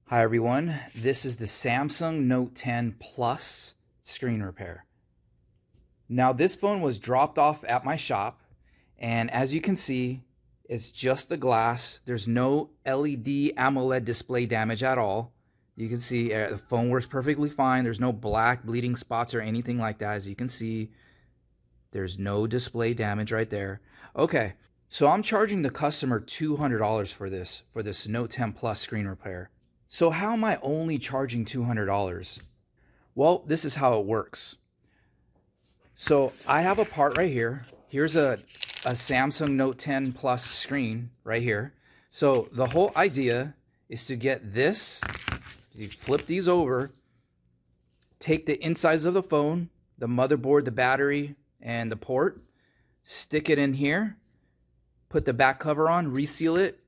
Hi everyone, this is the Samsung Note 10 Plus screen repair. Now this phone was dropped off at my shop, and as you can see, it's just the glass. There's no LED AMOLED display damage at all. You can see the phone works perfectly fine. There's no black bleeding spots or anything like that. As you can see, there's no display damage right there. Okay, so I'm charging the customer $200 for this Note 10 Plus screen repair. So how am I only charging $200? Well, this is how it works. So I have a part right here. Here's a Samsung Note 10 Plus screen right here. So the whole idea is to get this, you flip these over, take the insides of the phone, the motherboard, the battery, and the port, stick it in here, put the back cover on, reseal it,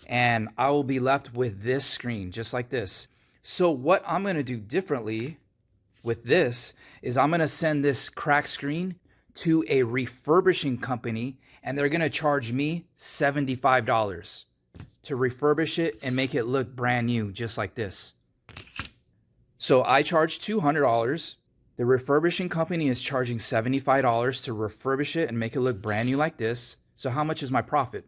and I will be left with this screen just like this. So what I'm going to do differently with this is I'm going to send this cracked screen to a refurbishing company, and they're going to charge me $75 to refurbish it and make it look brand new just like this. So I charge $200. The refurbishing company is charging $75 to refurbish it and make it look brand new like this. So how much is my profit?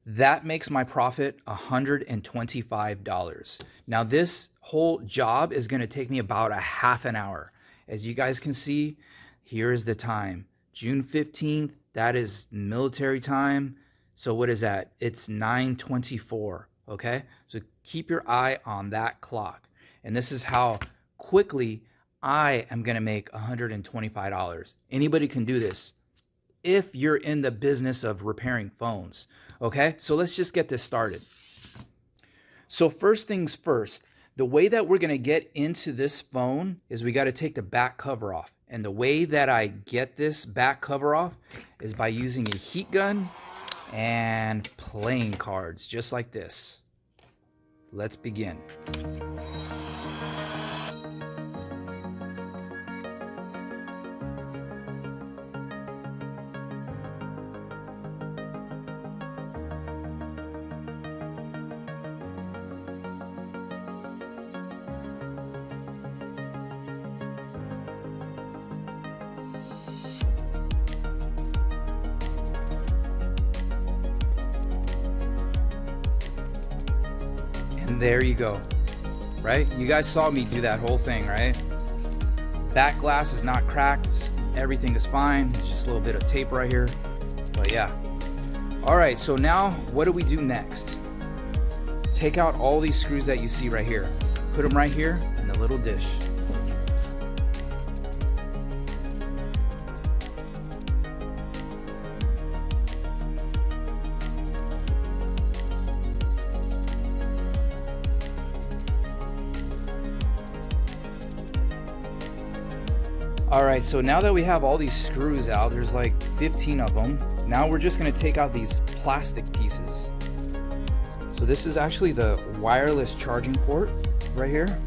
That makes my profit $125. Now this whole job is going to take me about a half an hour. As you guys can see, here is the time. June 15th, that is military time. So what is that? It's 9:24, okay? So keep your eye on that clock. And this is how quickly I am going to make $125. Anybody can do this if you're in the business of repairing phones. Okay, so let's just get this started. So first things first, the way that we're gonna get into this phone is we gotta take the back cover off. And the way that I get this back cover off is by using a heat gun and playing cards, just like this. Let's begin. And there you go, right? You guys saw me do that whole thing, right? Back glass is not cracked. Everything is fine. It's just a little bit of tape right here. But yeah. All right, so now what do we do next? Take out all these screws that you see right here. Put them right here in the little dish. All right, so now that we have all these screws out, there's like 15 of them. Now we're just gonna take out these plastic pieces. So this is actually the wireless charging port right here.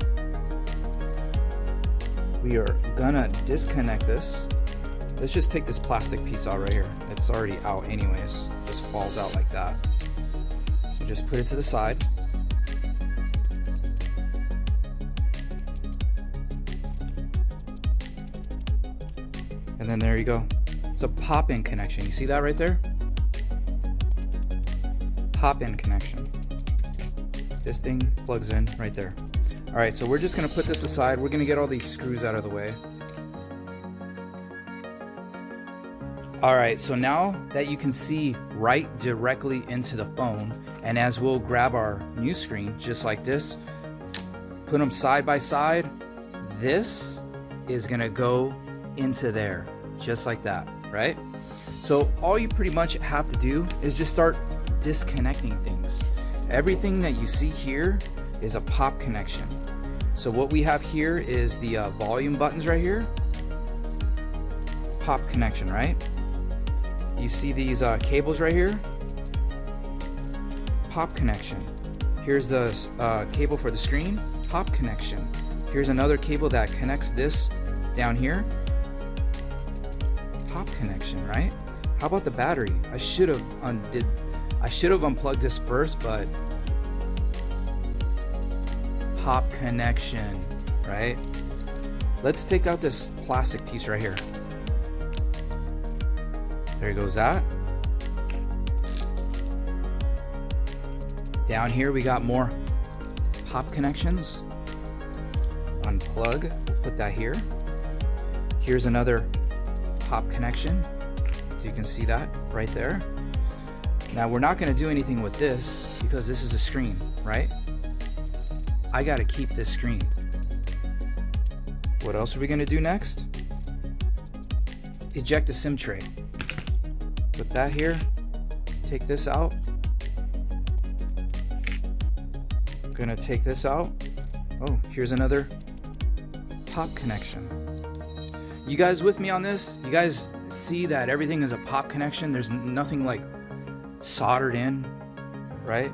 We are gonna disconnect this. Let's just take this plastic piece out right here. It's already out anyways. Just falls out like that. So just put it to the side. And then there you go. It's a pop-in connection. You see that right there? Pop-in connection. This thing plugs in right there. All right, so we're just gonna put this aside. We're gonna get all these screws out of the way. All right, so now that you can see right directly into the phone, and as we'll grab our new screen, just like this, put them side by side, this is gonna go into there, just like that, right? So all you pretty much have to do is just start disconnecting things. Everything that you see here is a pop connection. So what we have here is the volume buttons right here. Pop connection, right? You see these cables right here? Pop connection. Here's the cable for the screen. Pop connection. Here's another cable that connects this down here. Pop connection, right? How about the battery? I should have unplugged this first, but pop connection, right? Let's take out this plastic piece right here. There goes that. Down here we got more pop connections. Unplug, we'll put that here. Here's another pop connection. So you can see that right there. Now we're not gonna do anything with this because this is a screen, right? I gotta keep this screen. What else are we gonna do next? Eject the SIM tray. Put that here, take this out. I'm gonna take this out. Oh, here's another pop connection. You guys with me on this? You guys see that everything is a pop connection? There's nothing like soldered in, right?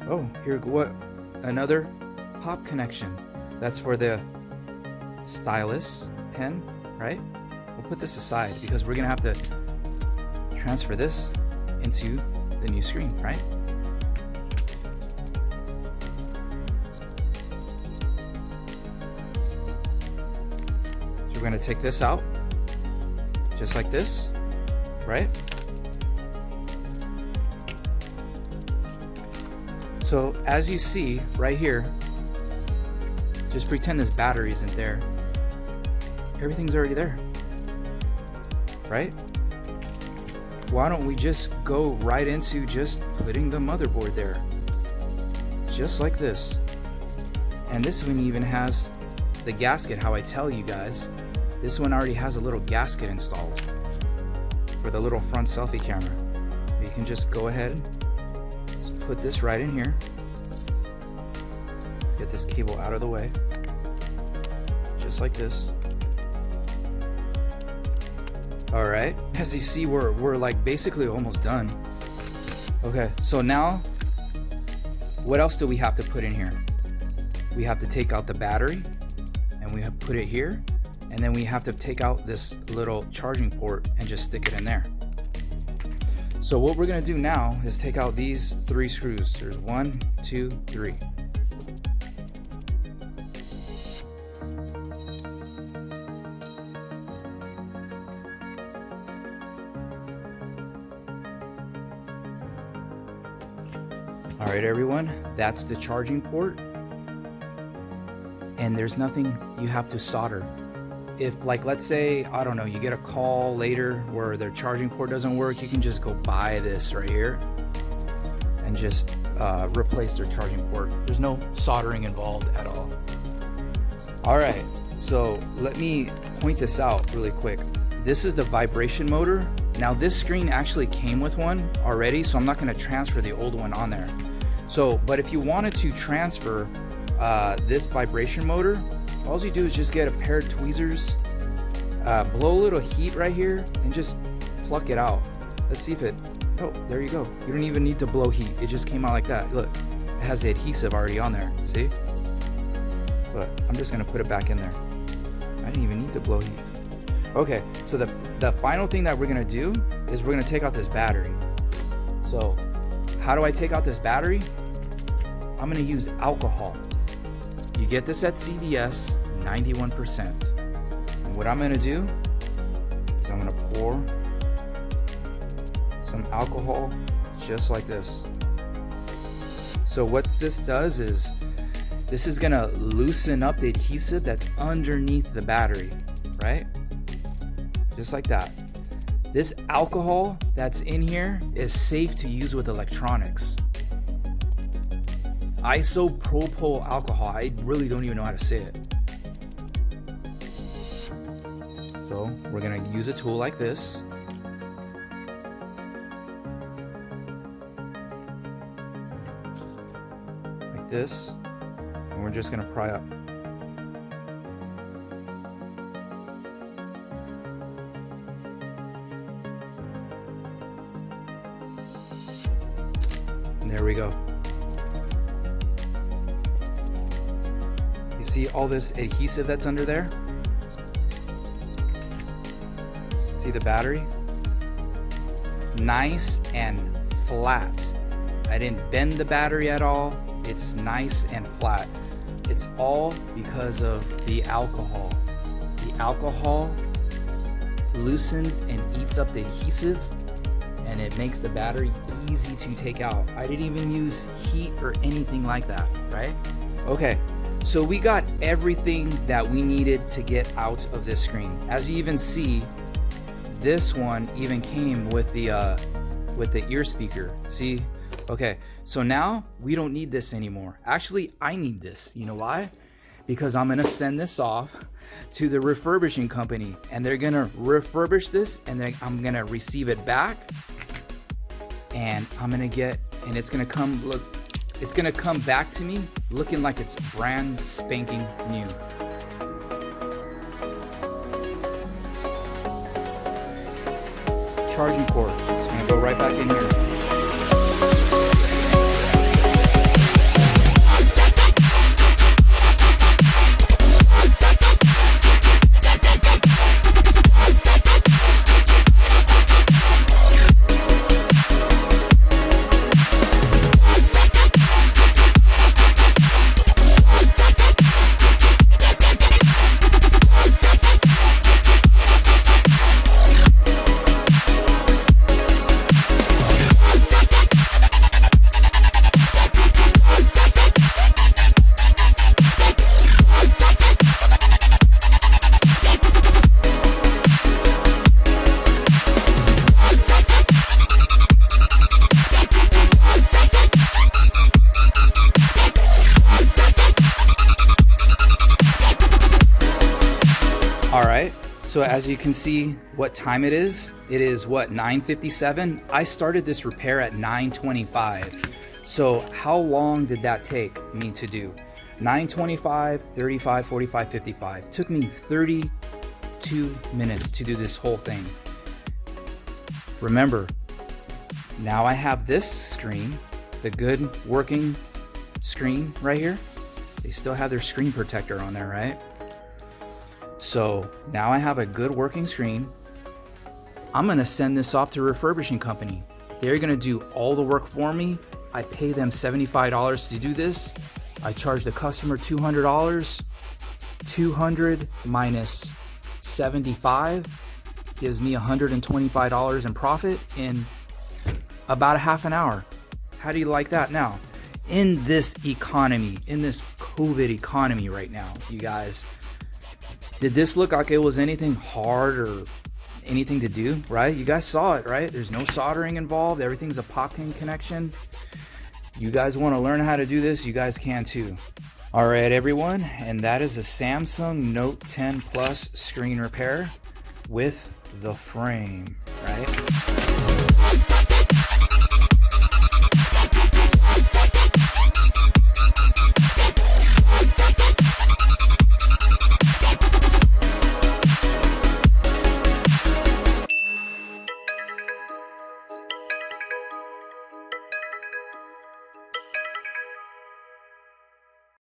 Oh, here, what? Another pop connection. That's for the stylus pen, right? We'll put this aside because we're gonna have to transfer this into the new screen, right? So we're gonna take this out, just like this, right? So as you see right here, just pretend this battery isn't there. Everything's already there, right? Why don't we just go right into just putting the motherboard there? Just like this. And this one even has the gasket, how I tell you guys. This one already has a little gasket installed for the little front selfie camera. You can just go ahead, just put this right in here. Let's get this cable out of the way. Just like this. All right, as you see, we're like basically almost done. Okay, so now, what else do we have to put in here? We have to take out the battery, and we have to put it here, and then we have to take out this little charging port and just stick it in there. So what we're gonna do now is take out these 3 screws. There's 1, 2, 3. All right, everyone, that's the charging port. And there's nothing you have to solder. If, like, let's say, I don't know, you get a call later where their charging port doesn't work, you can just go buy this right here and just replace their charging port. There's no soldering involved at all. All right, so let me point this out really quick. This is the vibration motor. Now this screen actually came with one already, so I'm not gonna transfer the old one on there. So, but if you wanted to transfer this vibration motor, all you do is just get a pair of tweezers, blow a little heat right here, and just pluck it out. Let's see if it, oh, there you go. You don't even need to blow heat. It just came out like that. Look, it has the adhesive already on there, see? But I'm just gonna put it back in there. I didn't even need to blow heat. Okay, so the final thing that we're gonna do is we're gonna take out this battery. So how do I take out this battery? I'm gonna use alcohol. You get this at CVS, 91%. And what I'm gonna do is I'm gonna pour some alcohol just like this. So what this does is, this is gonna loosen up the adhesive that's underneath the battery, right? Just like that. This alcohol that's in here is safe to use with electronics. Isopropyl alcohol, I really don't even know how to say it. So we're gonna use a tool like this. Like this, and we're just gonna pry up. And there we go. You see all this adhesive that's under there? See the battery? Nice and flat. I didn't bend the battery at all. It's nice and flat. It's all because of the alcohol. The alcohol loosens and eats up the adhesive, and it makes the battery easy to take out. I didn't even use heat or anything like that, right? Okay, so we got everything that we needed to get out of this screen. As you even see, this one even came with the ear speaker. See? Okay, so now we don't need this anymore. Actually, I need this. You know why? Because I'm gonna send this off to the refurbishing company, and they're gonna refurbish this, and then I'm gonna receive it back, and it's gonna come back to me looking like it's brand spanking new. Charging cord. It's gonna go right back in here. All right, so as you can see what time it is what, 9:57? I started this repair at 9:25. So how long did that take me to do? 9:25, 35, 45, 55. It took me 32 minutes to do this whole thing. Remember, now I have this screen, the good working screen right here. They still have their screen protector on there, right? So now I have a good working screen. I'm gonna send this off to a refurbishing company. They're gonna do all the work for me. I pay them $75 to do this. I charge the customer $200. 200 minus 75 gives me $125 in profit in about a half an hour. How do you like that now? In this economy, in this COVID economy right now, you guys, did this look like it was anything hard or anything to do, right? You guys saw it, right? There's no soldering involved. Everything's a pop-in connection. You guys want to learn how to do this? You guys can too. All right, everyone. And that is a Samsung Note 10 Plus screen repair with the frame, right?